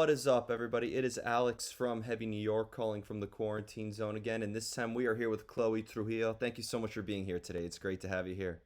What is up, everybody? It is Alex from Heavy New York calling from the quarantine zone again, and this time we are here with Chloe Trujillo. Thank you so much for being here today. It's great to have you here.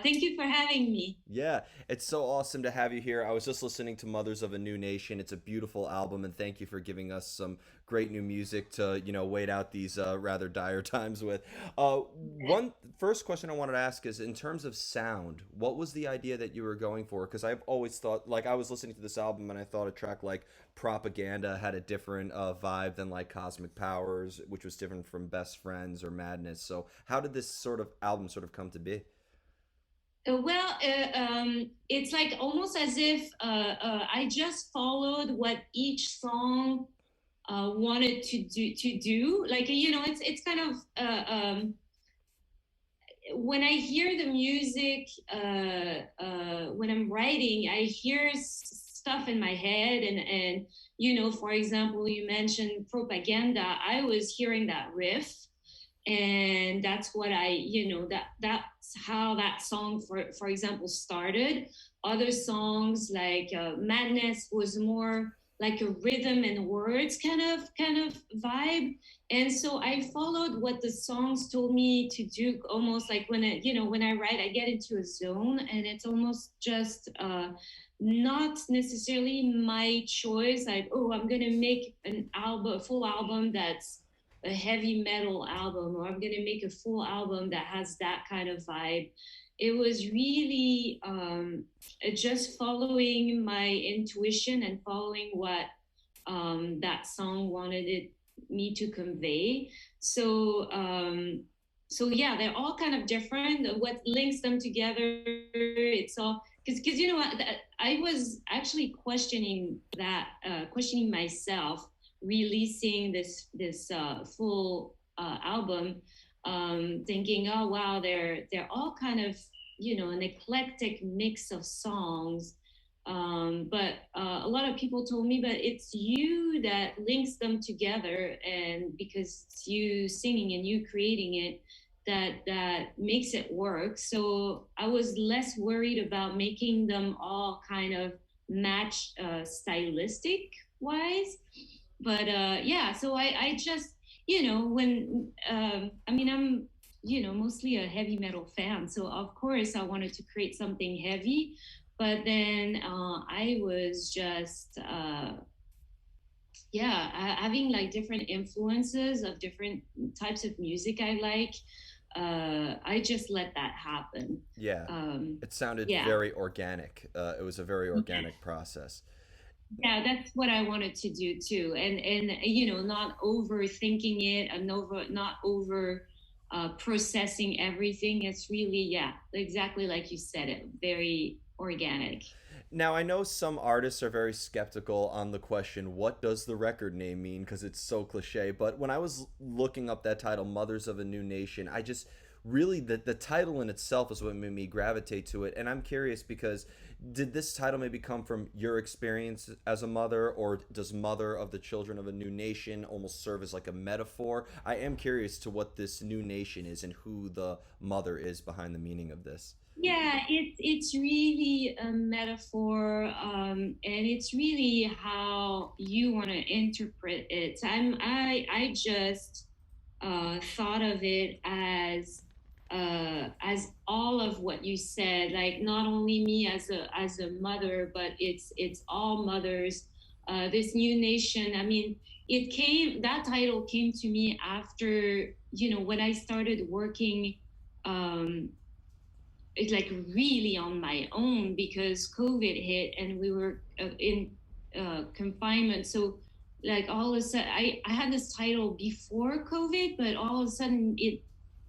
Thank you for having me. Yeah, it's so awesome to have you here. I was just listening to Mothers of a New Nation. It's a beautiful album, and thank you for giving us some great new music to, wait out these rather dire times with. One first question I wanted to ask is in terms of sound, what was the idea that you were going for? Because I've always thought, like, I was listening to this album and I thought a track like Propaganda had a different vibe than like Cosmic Powers, which was different from Best Friends or Madness. So, how did this sort of album sort of come to be? It's like almost as if I just followed what each song wanted to do. Like it's kind of when I hear the music when I'm writing, I hear stuff in my head, and for example, you mentioned Propaganda. I was hearing that riff, and that's what that's how that song, for example, started. Other songs like Madness was more like a rhythm and words kind of vibe, and so I followed what the songs told me to do, almost like when I write, I get into a zone, and it's almost just not necessarily my choice, like, oh, I'm gonna make a full album that's a heavy metal album, or I'm going to make a full album that has that kind of vibe. It was really just following my intuition and following what that song wanted me to convey. So yeah, they're all kind of different. What links them together, it's all because what, I was actually questioning myself releasing this full album, thinking, oh wow, they're all kind of an eclectic mix of songs. But a lot of people told me, but it's you that links them together, and because it's you singing and you creating it, that makes it work. So I was less worried about making them all kind of match stylistic wise. But yeah, so I just when I mean, I'm mostly a heavy metal fan, so of course I wanted to create something heavy. But then I was just yeah, having like different influences of different types of music I like. I just let that happen. Yeah, um it sounded yeah. very organic. It was a very organic process. Yeah, that's what I wanted to do too, and not overthinking it, and not over processing everything. It's really, yeah, exactly like you said it, very organic. Now, I know some artists are very skeptical on the question, what does the record name mean? Because it's so cliche. But when I was looking up that title, Mothers of a New Nation, I just really, the title in itself is what made me gravitate to it. And I'm curious because did this title maybe come from your experience as a mother, or does Mother of the Children of a New Nation almost serve as like a metaphor? I am curious to what this new nation is and who the mother is behind the meaning of this. Yeah, it's really a metaphor, and it's really how you want to interpret it. I just thought of it as all of what you said. Like, not only me as a mother, but it's all mothers. This new nation. I mean, that title came to me after when I started working. Um, it's like really on my own, because COVID hit and we were in confinement. So like all of a sudden, I had this title before COVID, but all of a sudden it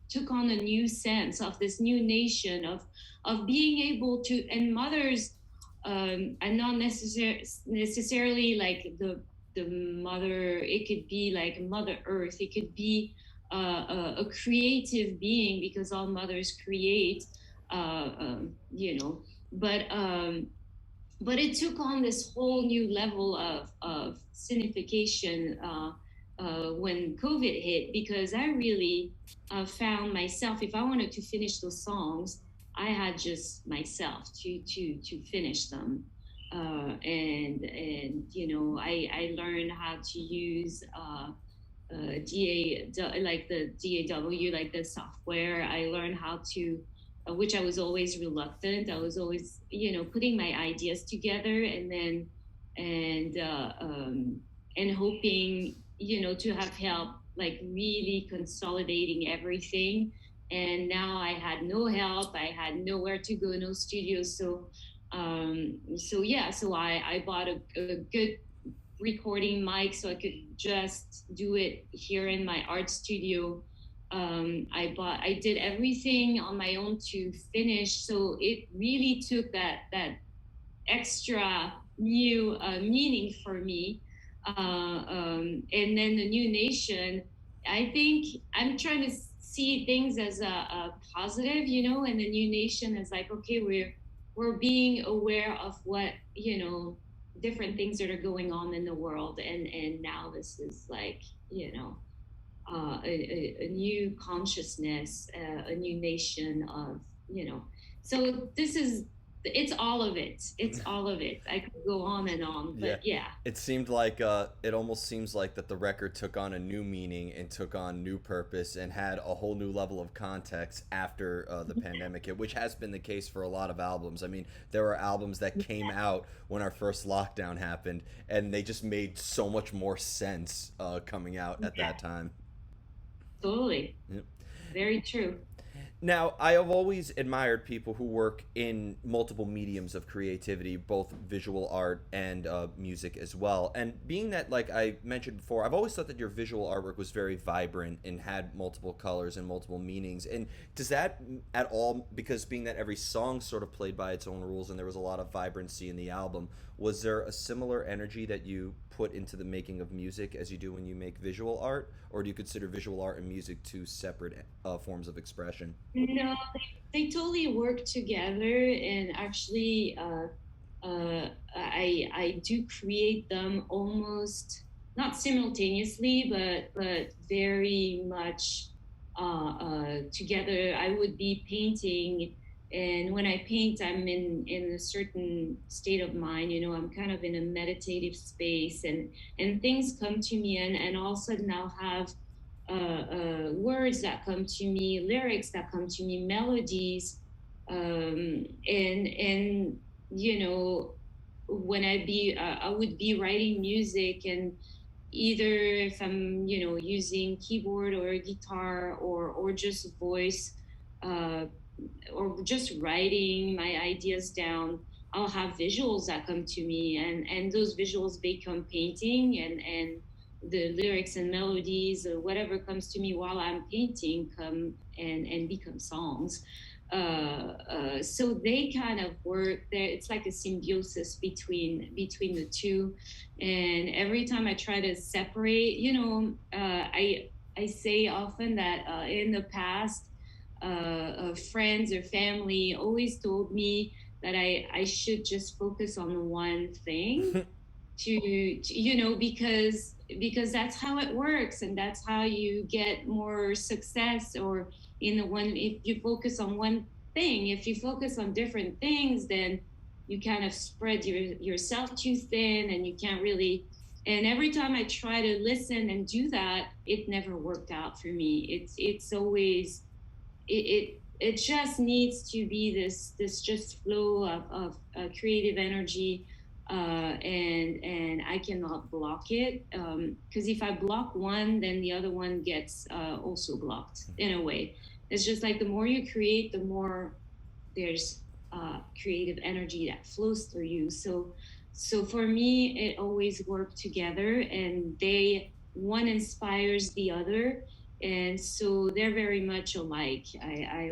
took on a new sense of this new nation of being able to, and mothers, and not necessarily like the mother. It could be like Mother Earth. It could be a creative being, because all mothers create, uh, um, you know. But it took on this whole new level of signification when COVID hit, because I really found myself, if I wanted to finish those songs, I had just myself to finish them. And I learned how to use like the DAW, like the software. I learned how to, which I was always reluctant. I was always, putting my ideas together, and hoping, to have help, like really consolidating everything. And now I had no help. I had nowhere to go, no studio. So yeah, so I bought a good recording mic so I could just do it here in my art studio. I did everything on my own to finish, so it really took that extra new meaning for me. And then the new nation, I think I'm trying to see things as a positive, and the new nation is like, okay, we're being aware of what, different things that are going on in the world, and now this is like, a new consciousness, a new nation of, so this is, it's all of it. It's all of it. I could go on and on, Yeah. but yeah. It seemed like it almost seems like that the record took on a new meaning and took on new purpose and had a whole new level of context after the pandemic hit, which has been the case for a lot of albums. I mean, there are albums that came out when our first lockdown happened, and they just made so much more sense coming out at Yeah, that time. totally. Yep. Very true. Now, I have always admired people who work in multiple mediums of creativity, both visual art and music as well. And being that, like I mentioned before, I've always thought that your visual artwork was very vibrant and had multiple colors and multiple meanings. And does that at all, because being that every song sort of played by its own rules and there was a lot of vibrancy in the album, was there a similar energy that you put into the making of music as you do when you make visual art? Or do you consider visual art and music two separate forms of expression? No, they totally work together, and actually, I do create them almost not simultaneously, but very much together. I would be painting, and when I paint, I'm in a certain state of mind. I'm kind of in a meditative space, and things come to me, and all of a sudden I'll have words that come to me, lyrics that come to me, melodies, and you know when I would be writing music, and either if I'm using keyboard or a guitar, or just voice, uh, or just writing my ideas down, I'll have visuals that come to me, and those visuals become painting, and the lyrics and melodies or whatever comes to me while I'm painting come and become songs. So they kind of work there. It's like a symbiosis between the two. And every time I try to separate, I say often that in the past, friends or family always told me that I should just focus on one thing, because that's how it works, and that's how you get more success. Or in the one, if you focus on one thing, if you focus on different things, then you kind of spread yourself too thin, and you can't really. And every time I try to listen and do that, it never worked out for me. It's always, it just needs to be this just flow of creative energy, and I cannot block it, because if I block one, then the other one gets also blocked in a way. It's just like the more you create, the more there's creative energy that flows through you. So for me, it always worked together, and they one inspires the other, and so they're very much alike. I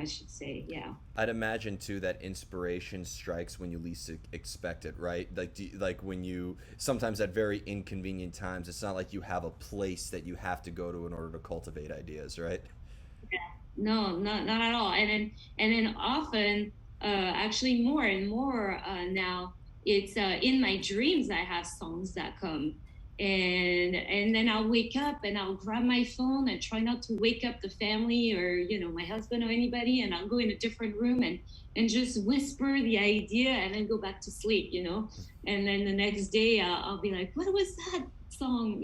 should say, yeah. I'd imagine too that inspiration strikes when you least expect it, right? Like, like when you sometimes at very inconvenient times, it's not like you have a place that you have to go to in order to cultivate ideas, right? No, not at all. And then often, actually more and more now, it's in my dreams I have songs that come. and then I'll wake up and I'll grab my phone and try not to wake up the family or my husband or anybody, and I'll go in a different room and just whisper the idea and then go back to sleep. And then the next day I'll be like, what was that song?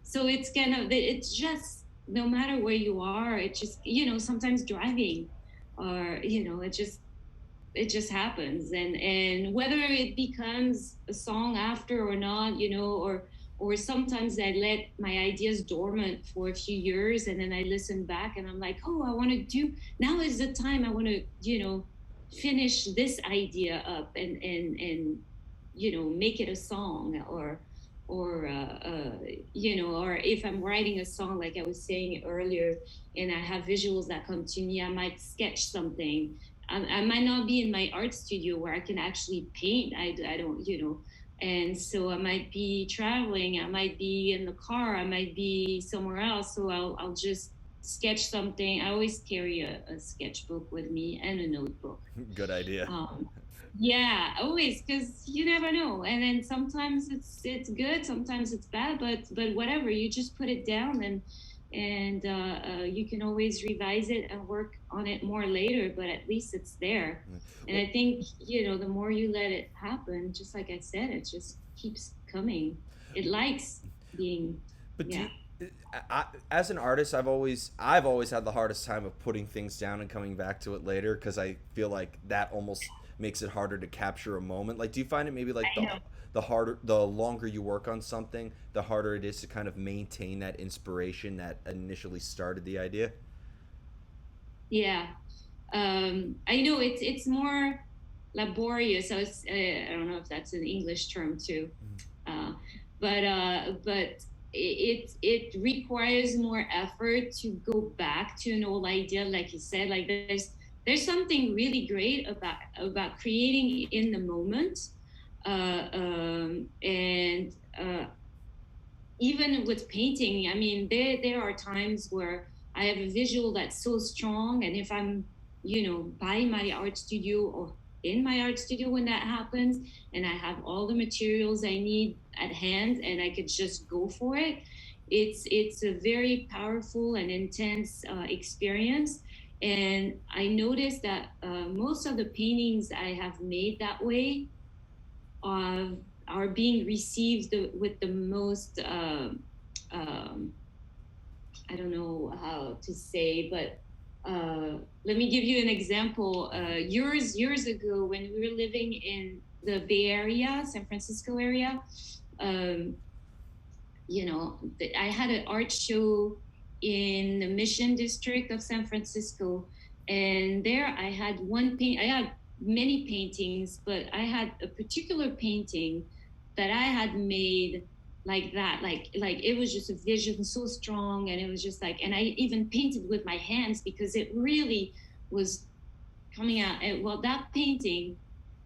So it's just, no matter where you are, it just, sometimes driving, or it just happens, and whether it becomes a song after or not, or sometimes I let my ideas dormant for a few years, and then I listen back and I'm like, oh, I want to do, now is the time, I want to finish this idea up, and make it a song, or if I'm writing a song, like I was saying earlier, and I have visuals that come to me, I might sketch something. I might not be in my art studio where I can actually paint. I don't. And so I might be traveling, I might be in the car, I might be somewhere else. So I'll just sketch something. I always carry a sketchbook with me and a notebook. Good idea. Um, yeah, always, because you never know. And then sometimes it's good, sometimes it's bad, but whatever, you just put it down, and you can always revise it and work on it more later. But at least it's there. And Well, I think the more you let it happen, just like I said, it just keeps coming. It likes being, but do yeah. you, as an artist, I've always had the hardest time of putting things down and coming back to it later because I feel like that almost makes it harder to capture a moment. Like, do you find it maybe like I know. the longer you work on something, the harder it is to kind of maintain that inspiration that initially started the idea? Yeah. I know it's more laborious. I don't know if that's an English term too, uh, but it requires more effort to go back to an old idea, like you said. Like there's something really great about creating in the moment, and even with painting, I mean, there are times where I have a visual that's so strong, and if I'm, by my art studio or in my art studio when that happens, and I have all the materials I need at hand, and I could just go for it, it's a very powerful and intense experience. And I noticed that most of the paintings I have made that way uh, are being received with the most um, I don't know how to say, but let me give you an example. Years ago, when we were living in the Bay Area, San Francisco area, um, I had an art show in the Mission District of San Francisco, and there I had one paint. I had many paintings, but I had a particular painting that I had made like that, like it was just a vision so strong, and it was just like, and I even painted with my hands because it really was coming out. And well, that painting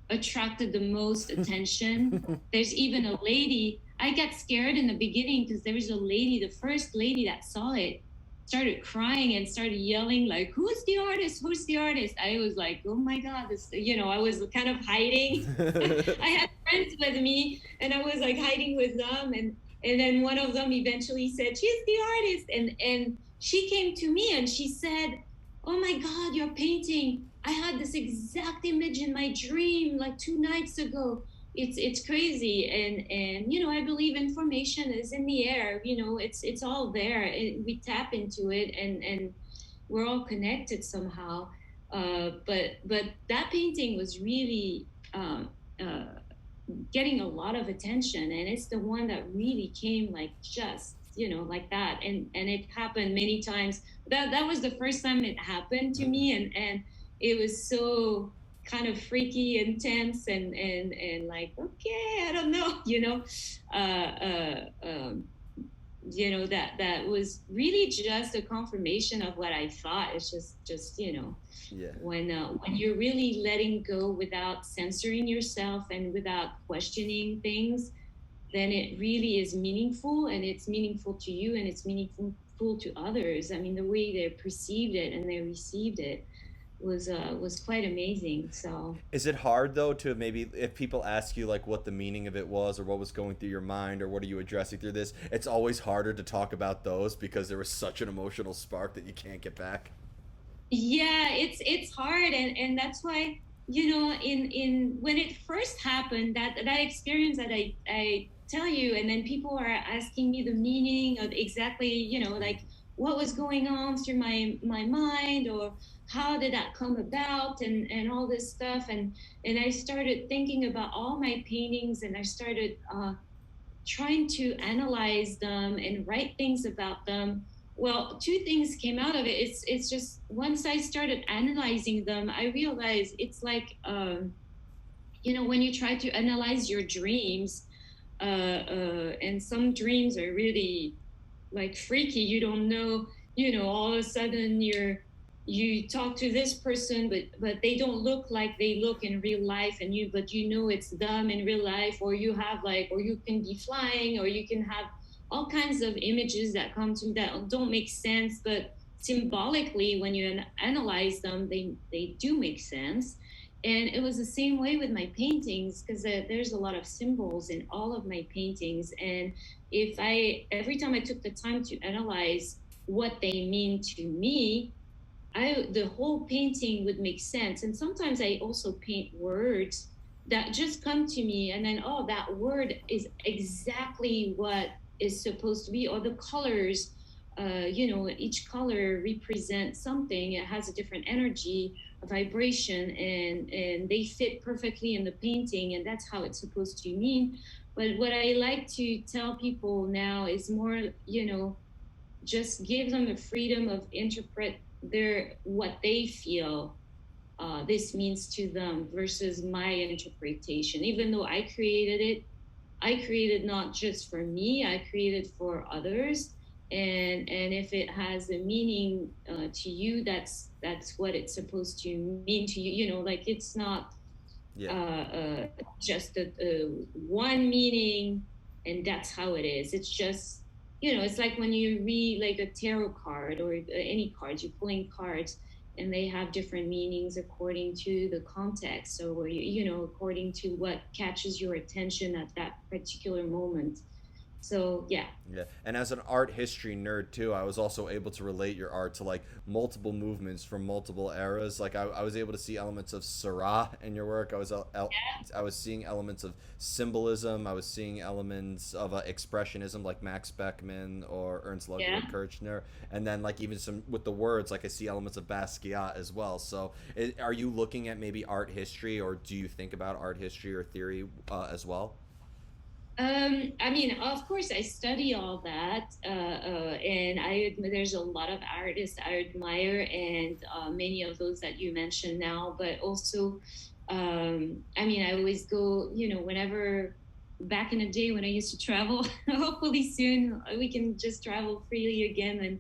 attracted the most attention. There's even a lady. I got scared in the beginning because there was a lady, the first lady that saw it, started crying and started yelling like, "Who's the artist? Who's the artist?" I was like, "Oh my god!" I was kind of hiding. I had friends with me, and I was like hiding with them, and then one of them eventually said, "She's the artist," and she came to me and she said, "Oh my god, you're painting, I had this exact image in my dream like 2 nights ago." It's crazy, and I believe information is in the air. It's all there. We tap into it, and we're all connected somehow. But that painting was really uh, getting a lot of attention, and it's the one that really came like just like that, and it happened many times. That was the first time it happened to me, and it was so kind of freaky, intense, and like, okay, I don't know, that was really just a confirmation of what I thought. It's just Yeah. when you're really letting go without censoring yourself and without questioning things, then it really is meaningful, and it's meaningful to you, and it's meaningful to others. I mean, the way they perceived it and they received it. was quite amazing. So Is it hard though to maybe if people ask you like what the meaning of it was or what was going through your mind or what are you addressing through this? It's always harder to talk about those because there was such an emotional spark that you can't get back. yeah, it's hard, and that's why, you know, in when it first happened, that experience that I tell you, and then people are asking me the meaning of exactly, you know, like what was going on through my mind, or how did that come about, and all this stuff, and I started thinking about all my paintings, and I started trying to analyze them and write things about them. Well, two things came out of it. It's just once I started analyzing them, I realized it's like, you know, when you try to analyze your dreams, and some dreams are really like freaky. You don't know, you know, all of a sudden you talk to this person, but they don't look like they look in real life, and you but you know it's them in real life, or you have like, or you can be flying, or you can have all kinds of images that come to that don't make sense, but symbolically when you analyze them, they do make sense. And it was the same way with my paintings, because there's a lot of symbols in all of my paintings, and if I every time I took the time to analyze what they mean to me, I the whole painting would make sense. And sometimes I also paint words that just come to me, and then, oh, that word is exactly what is supposed to be, or the colors. You know, each color represents something. It has a different energy, a vibration, and they fit perfectly in the painting, and that's how it's supposed to mean. But what I like to tell people now is more, you know, just give them the freedom of interpret their what they feel this means to them versus my interpretation. Even though I created it, I created not just for me, I created for others. And if it has a meaning to you, that's what it's supposed to mean to you. You know, like it's not Yeah. just one meaning, and that's how it is. It's just, you know, it's like when you read like a tarot card or any cards, you're pulling cards, and they have different meanings according to the context. So, you know, according to what catches your attention at that particular moment. So, yeah. Yeah, and as an art history nerd too, I was also able to relate your art to like multiple movements from multiple eras. Like I was able to see elements of Seurat in your work. I was seeing elements of symbolism. I was seeing elements of expressionism, like Max Beckmann or Ernst Yeah. Ludwig Kirchner, and then like even some with the words, like I see elements of Basquiat as well. So, are you looking at maybe art history, or do you think about art history or theory as well? I mean, of course, I study all that, and there's a lot of artists I admire, and many of those that you mentioned now. But also, I mean, I always go, you know, whenever back in the day when I used to travel. Hopefully soon we can just travel freely again,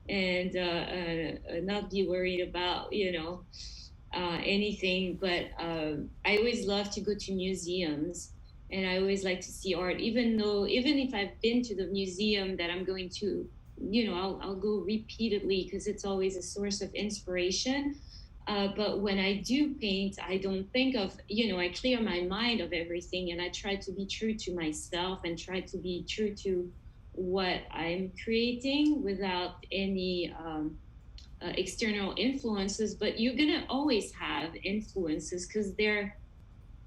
and not be worried about, you know, anything. But I always love to go to museums, and I always like to see art, even if I've been to the museum that I'm going to, you know, I'll go repeatedly because it's always a source of inspiration. But when I do paint, I don't think of, you know, I clear my mind of everything, and I try to be true to myself and try to be true to what I'm creating without any external influences. But you're gonna always have influences because they're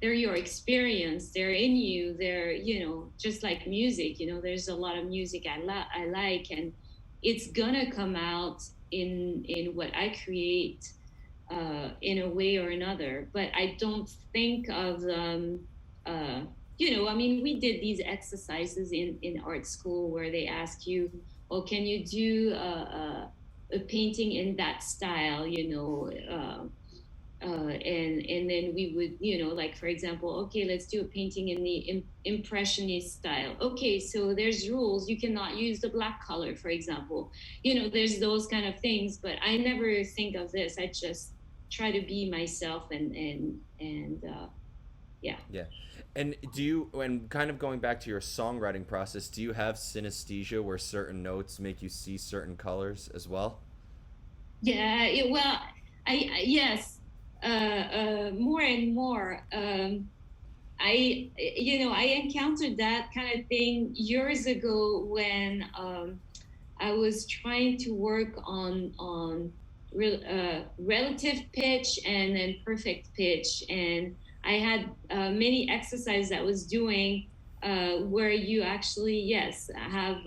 your experience, they're in you, they're, you know, just like music, you know, there's a lot of music I like, and it's gonna come out in what I create in a way or another. But I don't think of them, uh, you know, I mean, we did these exercises in art school where they ask you, oh, can you do a painting in that style, you know, and then we would, you know, like for example, okay, let's do a painting in the impressionist style. Okay, so there's rules. You cannot use the black color, for example. You know, there's those kind of things. But I never think of this. I just try to be myself, and yeah. Yeah. And do you, and kind of going back to your songwriting process, do you have synesthesia where certain notes make you see certain colors as well? Yeah, well, Yes, more and more. I encountered that kind of thing years ago when I was trying to work on relative pitch and then perfect pitch, and I had many exercises I was doing where you actually, yes, have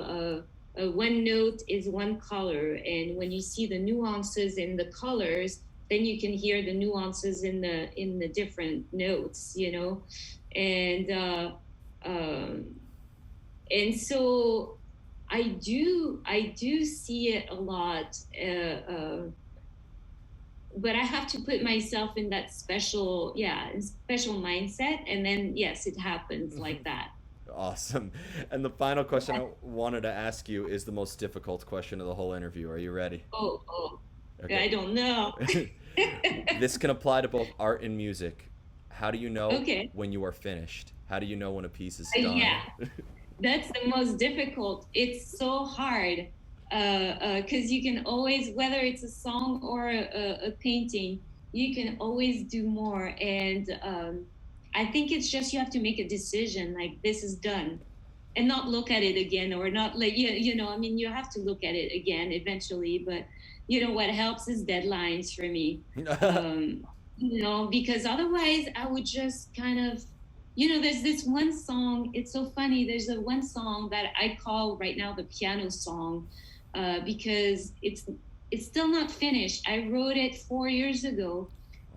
one note is one color, and when you see the nuances in the colors, then you can hear the nuances in the different notes, and and so I do see it a lot, but I have to put myself in that special mindset, and then yes, it happens like that. Awesome. And the final question I wanted to ask you is the most difficult question of the whole interview. Are you ready? Oh, Okay. I don't know. This can apply to both art and music. How do you know Okay. when you are finished? How do you know when a piece is Yeah, done? that's the most difficult. It's so hard because you can always, whether it's a song or a painting, you can always do more. And I think it's just you have to make a decision like this is done and not look at it again or not like, I mean, you have to look at it again eventually. But, what helps is deadlines for me. Um, because otherwise I would just kind of, there's this one song. It's so funny. There's a one song that I call right now the piano song, because it's still not finished. I wrote it 4 years ago,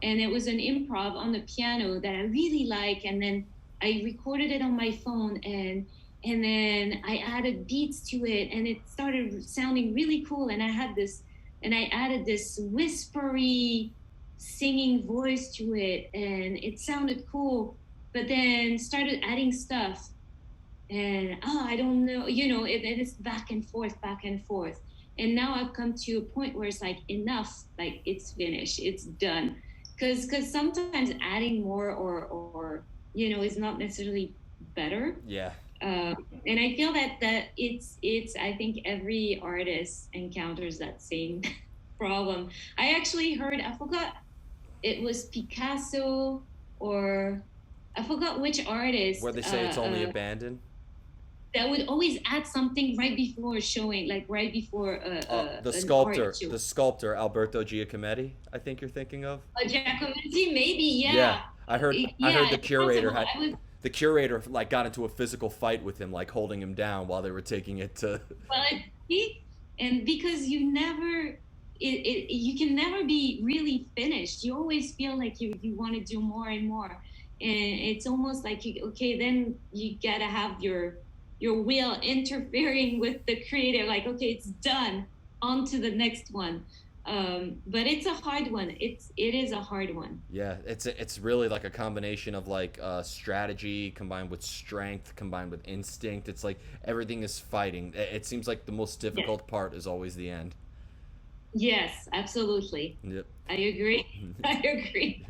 and it was an improv on the piano that I really like. And then I recorded it on my phone, and then I added beats to it, and it started sounding really cool. And I added this whispery singing voice to it, and it sounded cool. But then started adding stuff, and I don't know, it is back and forth, back and forth. And now I've come to a point where it's like enough, like it's finished, it's done. Because sometimes adding more or is not necessarily better. Yeah. uh, and I feel that it's I think every artist encounters that same problem. I actually heard, I forgot, it was Picasso, or I forgot which Where artist, they say it's only abandoned. that would always add something right before showing, like right before The an art sculptor, show. the sculptor Alberto Giacometti, I think you're thinking of. Giacometti, maybe, Yeah, yeah. I heard Yeah, it's possible. I was the curator like got into a physical fight with him, like holding him down while they were taking it to. Well, see, and because you can never be really finished. You always feel like you want to do more and more, and it's almost like okay, then you gotta have your will interfering with the creative. Like, okay, it's done. On to the next one. But it's a hard one. It is a hard one. Yeah, it's really like a combination of like strategy combined with strength combined with instinct. It's like everything is fighting. It seems like the most Yes. difficult part is always the end. Yes, absolutely. Yep. I agree. I agree.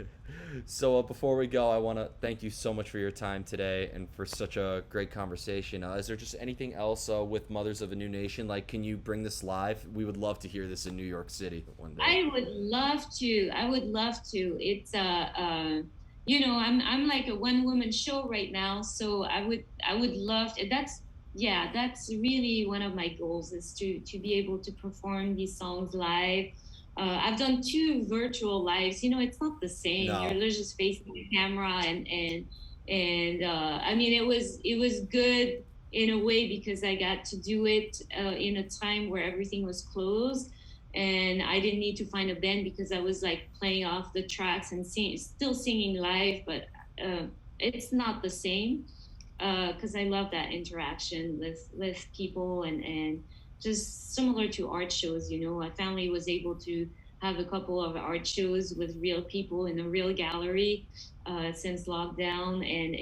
So before we go, I want to thank you so much for your time today and for such a great conversation. Is there just anything else with Mothers of a New Nation? Like, can you bring this live? We would love to hear this in New York City one day. I would love to. I would love to. It's I'm like a one woman show right now, so I would love to. That's really one of my goals, is to be able to perform these songs live. I've done two virtual lives. It's not the same. No. You're just facing the camera, and I mean, it was good in a way because I got to do it in a time where everything was closed, and I didn't need to find a band because I was like playing off the tracks and still singing live, but uh, it's not the same, because I love that interaction with people, and just similar to art shows. My family was able to have a couple of art shows with real people in a real gallery since lockdown, and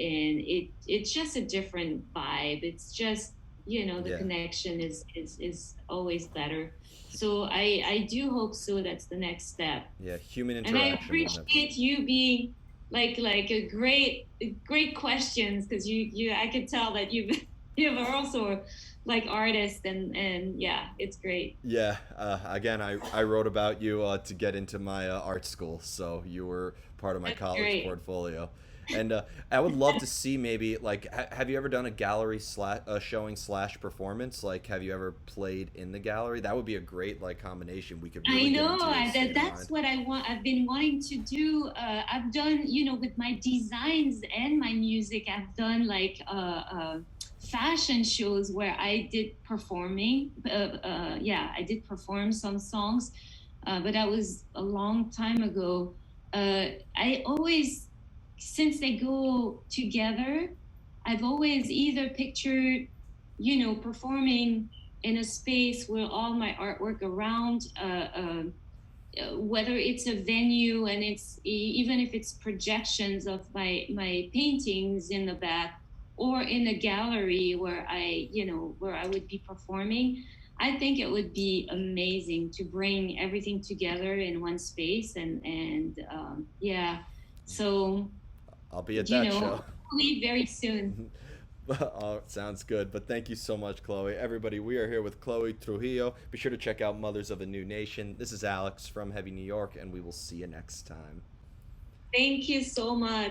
it's just a different vibe. It's just, the Yeah. connection is always better. So I do hope so. That's the next step. Yeah. Human And I interaction will never. appreciate you being like a great questions, because you I could tell that you've you've also like artists, and yeah, it's great. Yeah, again, I wrote about you to get into my art school, so you were part of my That's college great. portfolio. And I would love to see maybe like have you ever done a gallery slash showing slash performance? Like, have you ever played in the gallery? That would be a great like combination. We could I really get know into your state of that's mind. what I want. I've been wanting to do. I've done, with my designs and my music. I've done like fashion shows where I did performing. Yeah, I did perform some songs, but that was a long time ago. I always, since they go together, I've always either pictured, performing in a space where all my artwork around, whether it's a venue and even if it's projections of my paintings in the back, or in a gallery where I would be performing. I think it would be amazing to bring everything together in one space, and yeah, so I'll be at that show. hopefully very soon. Oh, sounds good. But thank you so much, Chloe. Everybody, we are here with Chloe Trujillo. Be sure to check out Mothers of a New Nation. This is Alex from Heavy New York, and we will see you next time. Thank you so much.